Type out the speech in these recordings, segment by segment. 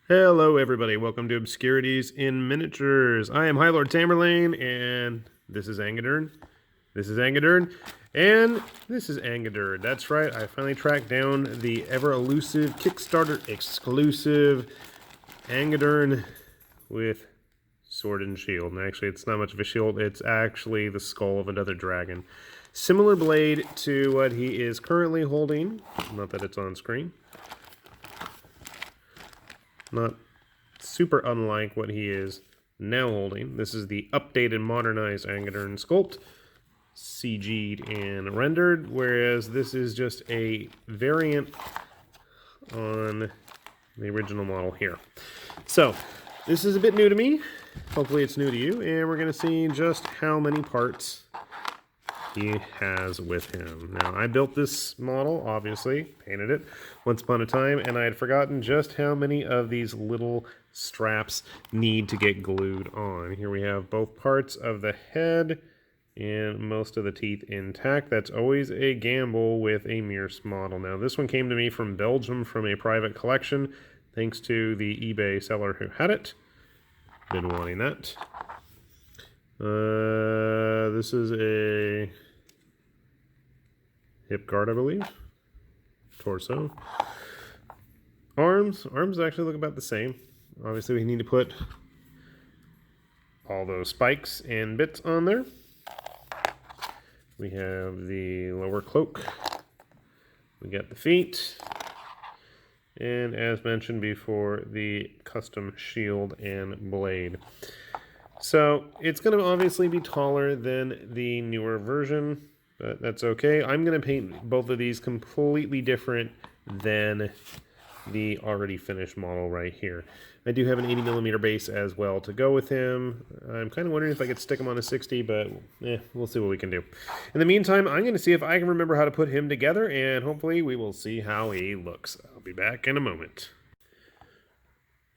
Hello everybody, welcome to Obscurities in Miniatures. I am High Lord Tamerlane, and this is Angedern. This is Angedern, and this is Angedern. That's right, I finally tracked down the ever-elusive Kickstarter exclusive Angedern with sword and shield. And actually, it's not much of a shield, it's actually the skull of another dragon. Similar blade to what he is currently holding, not that it's on screen. Not super unlike what he is now holding. This is the updated, modernized Angedern sculpt, CG'd and rendered, whereas this is just a variant on the original model here. So, this is a bit new to me. Hopefully it's new to you, and we're going to see just how many parts he has with him. Now, I built this model, obviously, painted it once upon a time, and I had forgotten just how many of these little straps need to get glued on. Here we have both parts of the head and most of the teeth intact. That's always a gamble with a Mierce model. Now, this one came to me from Belgium from a private collection, thanks to the eBay seller who had it. Been wanting that. This is a hip guard, I believe. Torso. Arms actually look about the same. Obviously, we need to put all those spikes and bits on there. We have the lower cloak. We got the feet. And as mentioned before, the custom shield and blade. So it's going to obviously be taller than the newer version, but that's okay. I'm going to paint both of these completely different than the already finished model right here. I do have an 80mm base as well to go with him. I'm kind of wondering if I could stick him on a 60, but we'll see what we can do. In the meantime, I'm going to see if I can remember how to put him together, and hopefully we will see how he looks. I'll be back in a moment.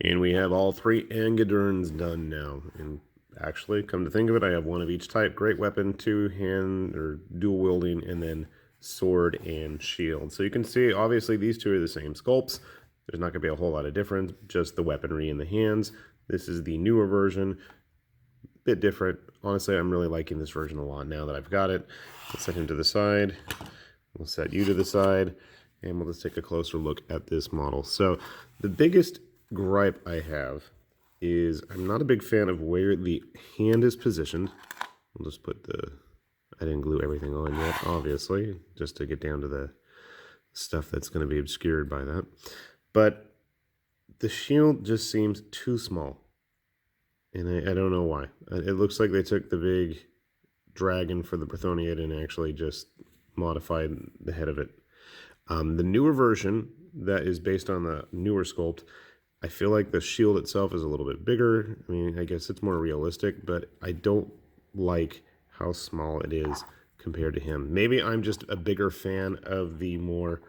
And we have all three Angederns done now. And actually, come to think of it, I have one of each type. Great weapon, two-hand or dual-wielding, and then sword and shield. So you can see, obviously, these two are the same sculpts. There's not going to be a whole lot of difference, just the weaponry in the hands. This is the newer version. Bit different. Honestly, I'm really liking this version a lot now that I've got it. Let's set him to the side. We'll set you to the side. And we'll just take a closer look at this model. So the biggest gripe I have is I'm not a big fan of where the hand is positioned. We'll just put I didn't glue everything on yet, obviously, just to get down to the stuff that's going to be obscured by that. But the shield just seems too small. And I don't know why. It looks like they took the big dragon for the Prifyndraig and actually just modified the head of it. The newer version that is based on the newer sculpt, I feel like the shield itself is a little bit bigger. I mean, I guess it's more realistic, but I don't like how small it is compared to him. Maybe I'm just a bigger fan of the more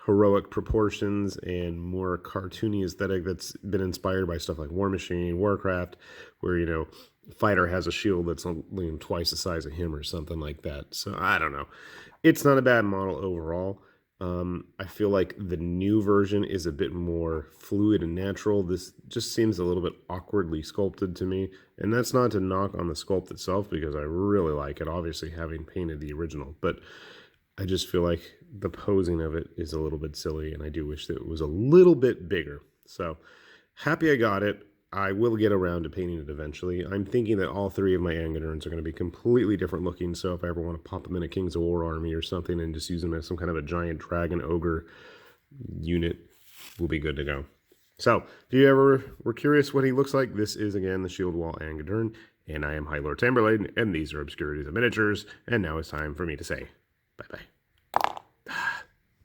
heroic proportions and more cartoony aesthetic that's been inspired by stuff like War Machine, Warcraft, where, you know, fighter has a shield that's only twice the size of him or something like that. So I don't know. It's not a bad model overall. I feel like the new version is a bit more fluid and natural. This just seems a little bit awkwardly sculpted to me. And that's not to knock on the sculpt itself, because I really like it, obviously having painted the original. But I just feel like the posing of it is a little bit silly, and I do wish that it was a little bit bigger. So happy I got it. I will get around to painting it eventually. I'm thinking that all three of my Angederns are going to be completely different looking, so if I ever want to pop them in a Kings of War army or something and just use them as some kind of a giant dragon ogre unit, we'll be good to go. So, if you ever were curious what he looks like, this is, again, the Shieldwall Angedern, and I am High Lord Tamerlane, and these are Obscurities of Miniatures, and now it's time for me to say bye-bye.